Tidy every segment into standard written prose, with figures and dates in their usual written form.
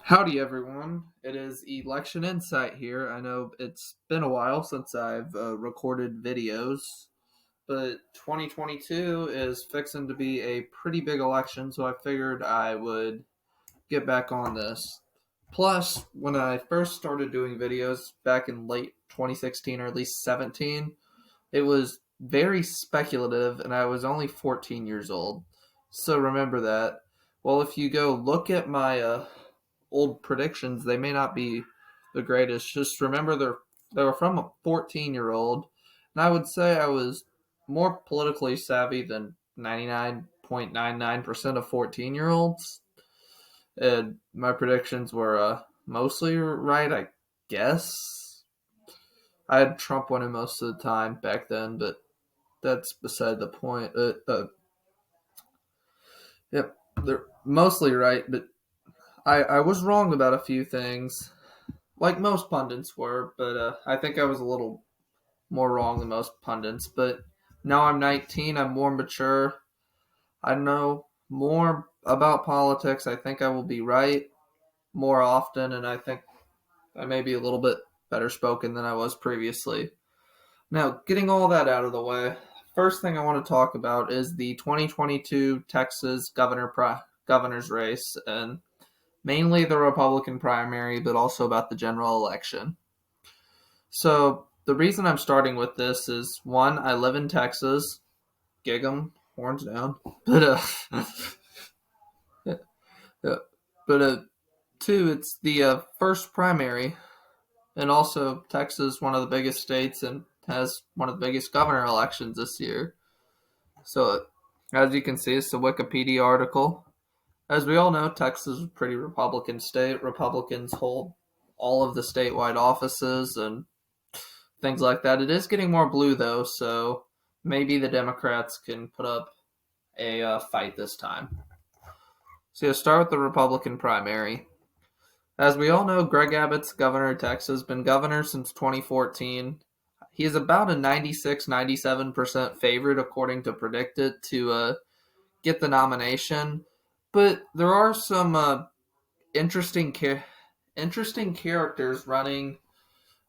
Howdy, everyone. It is Election Insight here. I know it's been a while since I've recorded videos, but 2022 is fixing to be a pretty big election, so I figured I would get back on this. Plus, when I first started doing videos back in late 2016 or at least 17, it was very speculative and I was only 14 years old. So remember that. Well, if you go look at my old predictions, they may not be the greatest. Just remember they were from a 14-year-old, and I would say I was more politically savvy than 99.99% of 14-year-olds. And my predictions were mostly right, I guess. I had Trump winning most of the time back then, but that's beside the point. Yep, they're mostly right, but I was wrong about a few things, like most pundits were, but I think I was a little more wrong than most pundits. But now I'm 19, I'm more mature, I know more about politics. I think I will be right more often, and I think I may be a little bit better spoken than I was previously. Now, getting all that out of the way, first thing I want to talk about is the 2022 Texas governor's race, and mainly the Republican primary, but also about the general election. So the reason I'm starting with this is one, I live in Texas, gig 'em, horns down, but yeah, but two, it's the first primary, and also Texas, one of the biggest states, and has one of the biggest governor elections this year. So as you can see, it's a Wikipedia article. As we all know, Texas is a pretty Republican state. Republicans hold all of the statewide offices and things like that. It is getting more blue, though, so maybe the Democrats can put up a fight this time. So you'll start with the Republican primary. As we all know, Greg Abbott's governor of Texas, been governor since 2014. He is about a 96-97% favorite, according to Predictit, to get the nomination. But there are some interesting characters running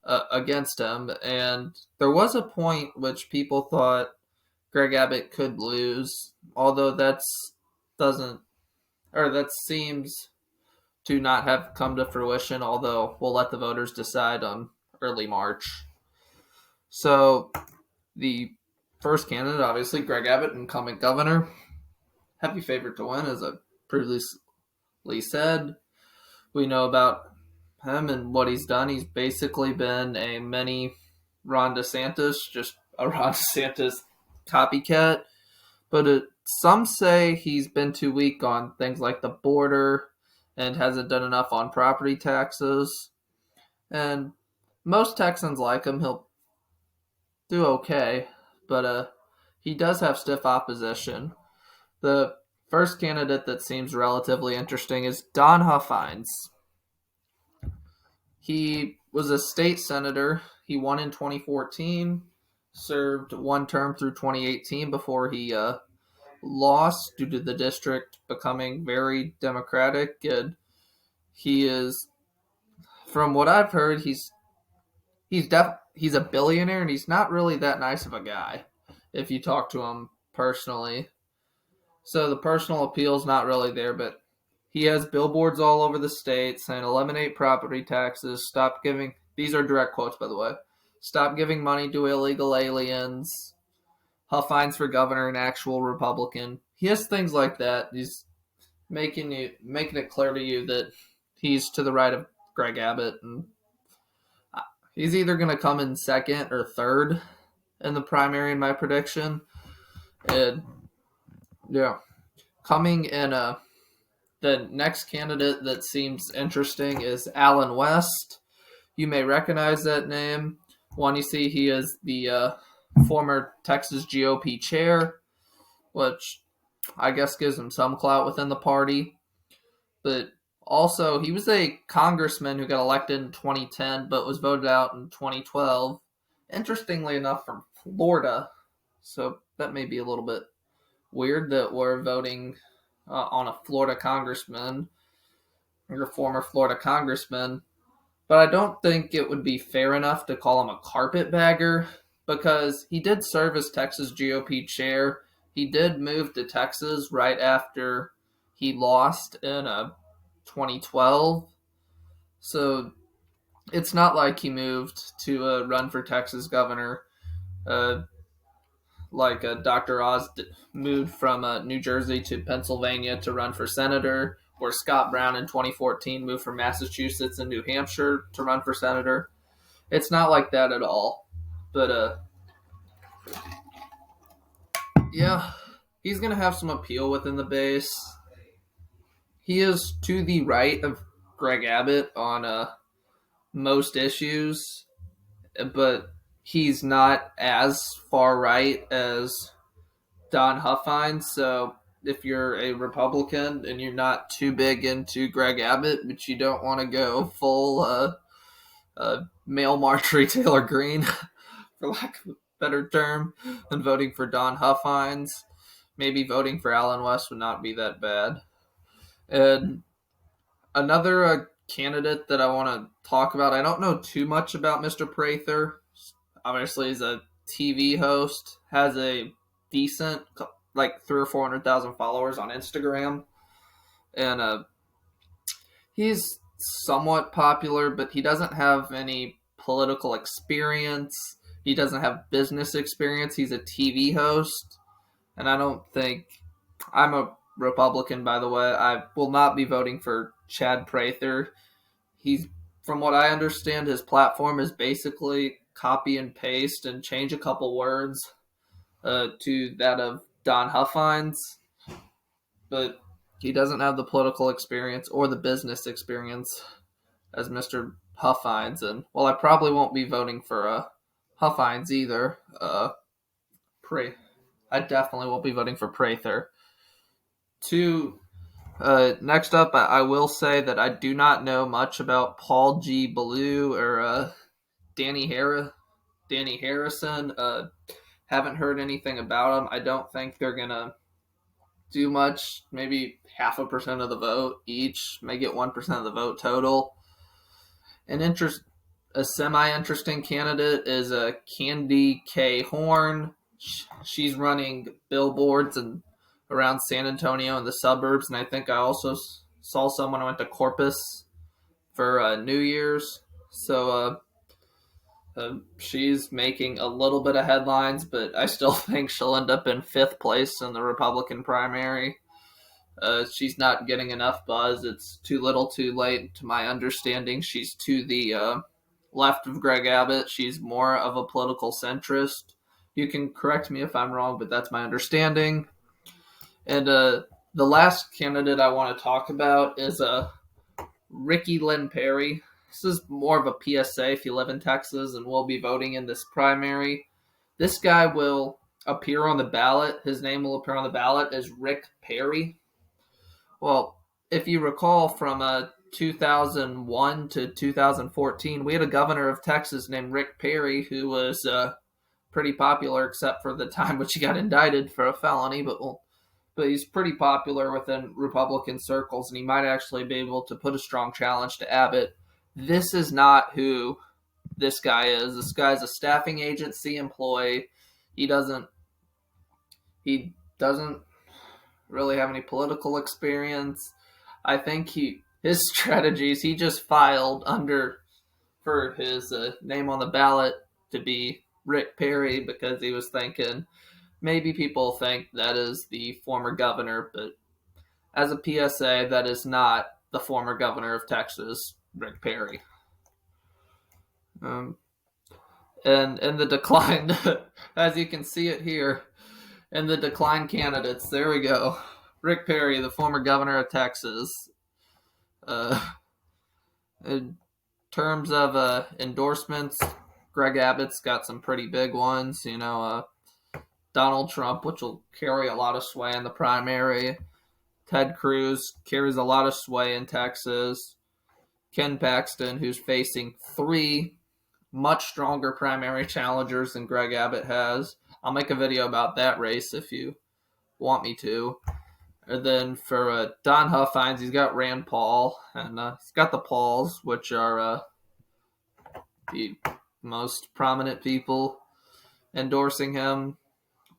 against him, and there was a point which people thought Greg Abbott could lose, although that seems to not have come to fruition. Although we'll let the voters decide on early March. So the first candidate, obviously Greg Abbott, incumbent governor, heavy favorite to win, as I previously said. We know about him and what he's done. He's basically been a mini Ron DeSantis, just a Ron DeSantis copycat. But some say he's been too weak on things like the border and hasn't done enough on property taxes. And most Texans like him. He'll do okay, but he does have stiff opposition. The first candidate that seems relatively interesting is Don Huffines. He was a state senator. He won in 2014, served one term through 2018 before he lost due to the district becoming very Democratic. And he is, from what I've heard, he's a billionaire, and he's not really that nice of a guy if you talk to him personally. So the personal appeal is not really there, but he has billboards all over the state saying eliminate property taxes, stop giving, these are direct quotes by the way, stop giving money to illegal aliens, Huffines for governor, an actual Republican. He has things like that. He's making it clear to you that he's to the right of Greg Abbott, and he's either going to come in second or third in the primary in my prediction. And yeah, coming in the next candidate that seems interesting is Alan West. You may recognize that name. One, you see he is the former Texas GOP chair, which I guess gives him some clout within the party. But also, he was a congressman who got elected in 2010 but was voted out in 2012. Interestingly enough, from Florida. So that may be a little bit weird that we're voting on a Florida congressman. your former Florida congressman, but I don't think it would be fair enough to call him a carpetbagger because he did serve as Texas GOP chair. He did move to Texas right after he lost in 2012. So it's not like he moved to run for Texas governor uh, like Dr. Oz moved from New Jersey to Pennsylvania to run for senator, or Scott Brown in 2014 moved from Massachusetts and New Hampshire to run for senator. It's not like that at all. But yeah, he's going to have some appeal within the base. He is to the right of Greg Abbott on most issues, but he's not as far right as Don Huffines. So if you're a Republican and you're not too big into Greg Abbott, but you don't want to go full male Marjorie Taylor Greene, for lack of a better term, than voting for Don Huffines, maybe voting for Allen West would not be that bad. And another candidate that I want to talk about, I don't know too much about Mr. Prather. Obviously, he's a TV host, has a decent, like 300,000 or 400,000 followers on Instagram, and he's somewhat popular, but he doesn't have any political experience. He doesn't have business experience. He's a TV host, and I don't think I'm a Republican, by the way. I will not be voting for Chad Prather. He's, from what I understand, his platform is basically copy and paste and change a couple words to that of Don Huffines, but he doesn't have the political experience or the business experience as Mr. Huffines. And well, I probably won't be voting for Huffines either. I definitely won't be voting for Prather. Next up, I will say that I do not know much about Paul G. Ballou or Danny Harrison. Haven't heard anything about them. I don't think they're gonna do much. Maybe 0.5% of the vote each. May get 1% of the vote total. A semi-interesting candidate is Candy K. Horn. She's running billboards around San Antonio and the suburbs, and I think I also saw someone who went to Corpus for New Year's. So she's making a little bit of headlines, but I still think she'll end up in 5th place in the Republican primary. She's not getting enough buzz. It's too little too late, to my understanding. She's to the left of Greg Abbott. She's more of a political centrist. You can correct me if I'm wrong, but that's my understanding. And the last candidate I want to talk about is Ricky Lynn Perry. This is more of a PSA if you live in Texas and will be voting in this primary. This guy will appear on the ballot. His name will appear on the ballot as Rick Perry. Well, if you recall from 2001 to 2014, we had a governor of Texas named Rick Perry who was pretty popular, except for the time which he got indicted for a felony, but he's pretty popular within Republican circles, and he might actually be able to put a strong challenge to Abbott. This is not who this guy is. This guy's a staffing agency employee. He doesn't really have any political experience. I think his strategies, he just filed for his name on the ballot to be Rick Perry because he was thinking maybe people think that is the former governor, but as a PSA, that is not the former governor of Texas, Rick Perry. And in the decline, as you can see it here, in the decline candidates, there we go. Rick Perry, the former governor of Texas. In terms of endorsements, Greg Abbott's got some pretty big ones. Donald Trump, which will carry a lot of sway in the primary. Ted Cruz carries a lot of sway in Texas. Ken Paxton, who's facing 3 much stronger primary challengers than Greg Abbott has. I'll make a video about that race if you want me to. And then for Don Huffines, he's got Rand Paul, and he's got the Pauls, which are the most prominent people endorsing him.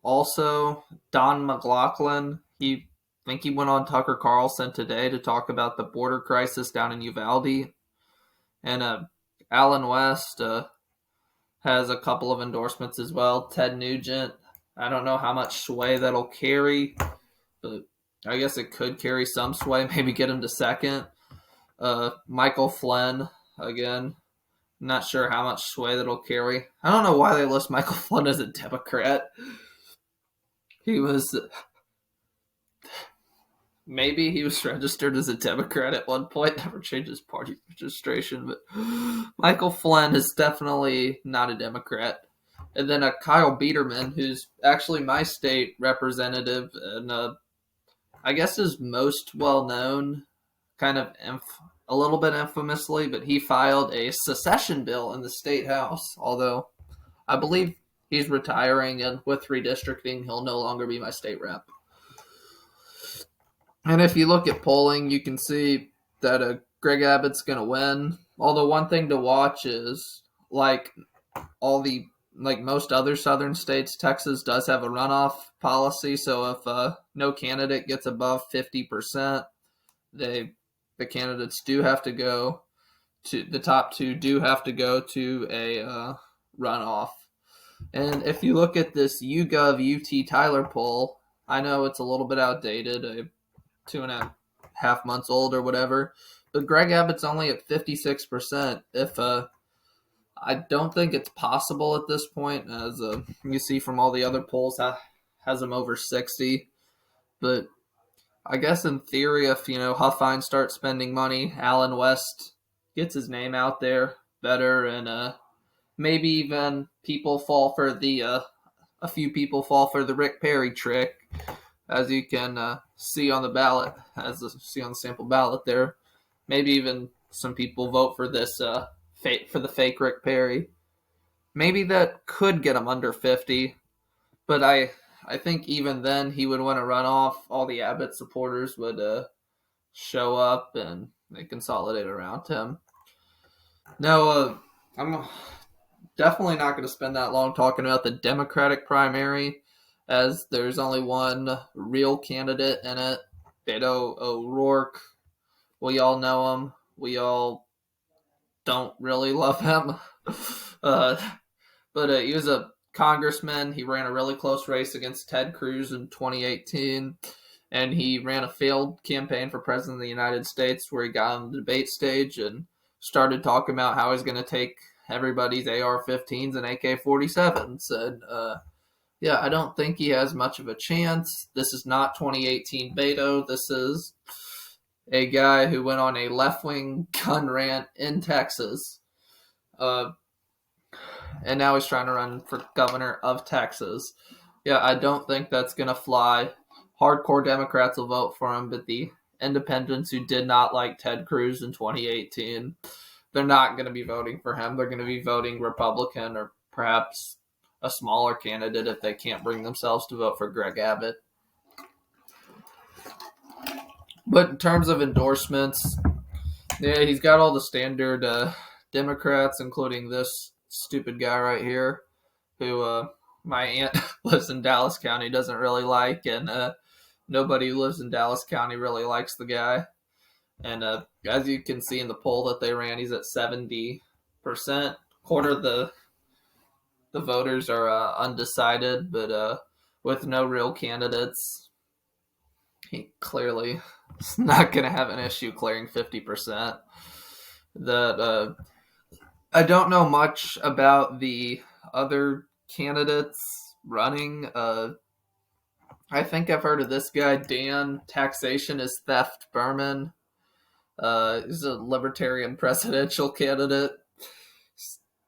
Also, Don McLaughlin, I think he went on Tucker Carlson today to talk about the border crisis down in Uvalde. And Alan West has a couple of endorsements as well. Ted Nugent, I don't know how much sway that'll carry, but I guess it could carry some sway, maybe get him to second. Michael Flynn, again, not sure how much sway that'll carry. I don't know why they list Michael Flynn as a Democrat. Maybe he was registered as a Democrat at one point, never changed his party registration, but Michael Flynn is definitely not a Democrat. And then Kyle Biederman, who's actually my state representative, and I guess is most well known, kind of a little bit infamously, but he filed a secession bill in the state house. Although I believe he's retiring, and with redistricting, he'll no longer be my state rep. And if you look at polling, you can see that Greg Abbott's going to win. Although one thing to watch is, like most other southern states, Texas does have a runoff policy. So if no candidate gets above 50%, the candidates do have to go to the top two. Do have to go to a runoff. And if you look at this YouGov UT Tyler poll, I know it's a little bit outdated. 2.5 months old or whatever, but Greg Abbott's only at 56%. If I don't think it's possible at this point, as you see from all the other polls, has him over 60. But I guess in theory, if Huffines starts spending money, Alan West gets his name out there better, and maybe even people fall for a few people fall for the Rick Perry trick. As you can see on the ballot, see on the sample ballot there, maybe even some people vote for this for the fake Rick Perry. Maybe that could get him under 50, but I think even then he would win a runoff. All the Abbott supporters would show up and they consolidate around him. Now, I'm definitely not going to spend that long talking about the Democratic primary, as there's only one real candidate in it, Beto O'Rourke. We all know him. We all don't really love him. But he was a congressman. He ran a really close race against Ted Cruz in 2018. And he ran a failed campaign for president of the United States where he got on the debate stage and started talking about how he's going to take everybody's AR-15s and AK-47s. And yeah, I don't think he has much of a chance. This is not 2018 Beto. This is a guy who went on a left-wing gun rant in Texas. And now he's trying to run for governor of Texas. Yeah, I don't think that's going to fly. Hardcore Democrats will vote for him, but the independents who did not like Ted Cruz in 2018, they're not going to be voting for him. They're going to be voting Republican or perhaps a smaller candidate if they can't bring themselves to vote for Greg Abbott. But in terms of endorsements, yeah, he's got all the standard Democrats, including this stupid guy right here, who my aunt lives in Dallas County, doesn't really like, and nobody who lives in Dallas County really likes the guy. And as you can see in the poll that they ran, he's at 70%. Quarter of the voters are undecided, but with no real candidates, he clearly is not going to have an issue clearing 50%. That I don't know much about the other candidates running. I think I've heard of this guy, Dan Taxation is Theft Berman. He's a libertarian presidential candidate.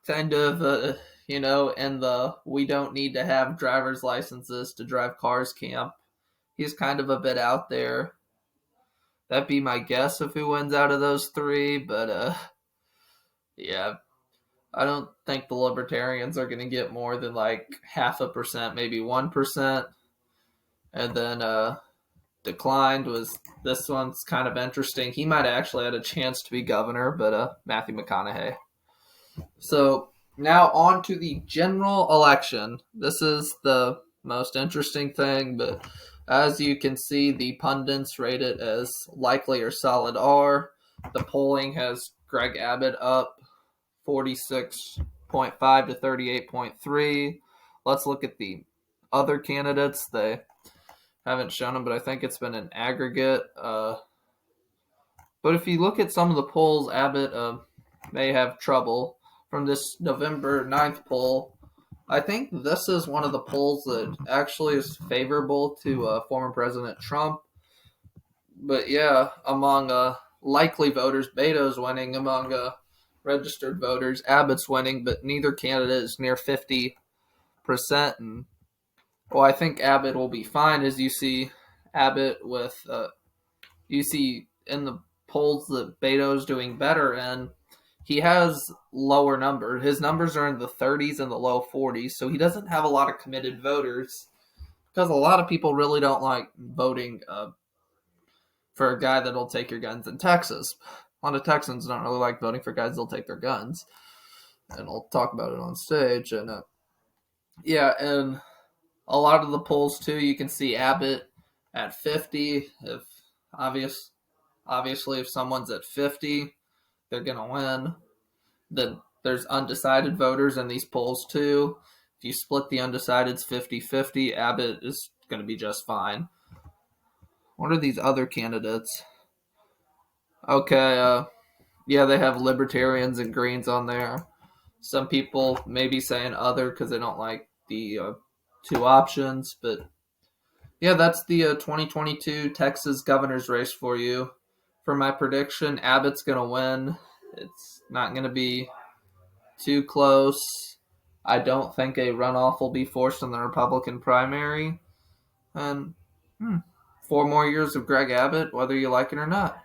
Kind of, in the we don't need to have driver's licenses to drive cars camp. He's kind of a bit out there. That'd be my guess of who wins out of those three, but yeah, I don't think the libertarians are going to get more than like 0.5%, maybe 1%. And then declined was this one's kind of interesting. He might have actually had a chance to be governor, but Matthew McConaughey. So now on to the general election. This is the most interesting thing, but as you can see, the pundits rate it as likely or solid R. The polling has Greg Abbott up 46.5 to 38.3. Let's look at the other candidates. They haven't shown them, but I think it's been an aggregate. But if you look at some of the polls, Abbott may have trouble. From this November 9th poll, I think this is one of the polls that actually is favorable to former President Trump. But yeah, among likely voters, Beto's winning. Among registered voters, Abbott's winning, but neither candidate is near 50%. And well, I think Abbott will be fine, as you see Abbott with, you see in the polls that Beto's doing better in. He has lower numbers. His numbers are in the 30s and the low 40s, so he doesn't have a lot of committed voters because a lot of people really don't like voting for a guy that'll take your guns in Texas. A lot of Texans don't really like voting for guys that'll take their guns, and I'll talk about it on stage. And yeah, and a lot of the polls too, you can see Abbott at 50. If obviously if someone's at 50, they're gonna win. Then there's undecided voters in these polls too. If you split the undecideds 50-50, Abbott is going to be just fine. What are these other candidates? Okay, yeah, they have libertarians and greens on there. Some people may be saying other because they don't like the two options, but yeah, that's the 2022 Texas governor's race for you. For my prediction, Abbott's going to win. It's not going to be too close. I don't think a runoff will be forced in the Republican primary. And 4 more years of Greg Abbott, whether you like it or not.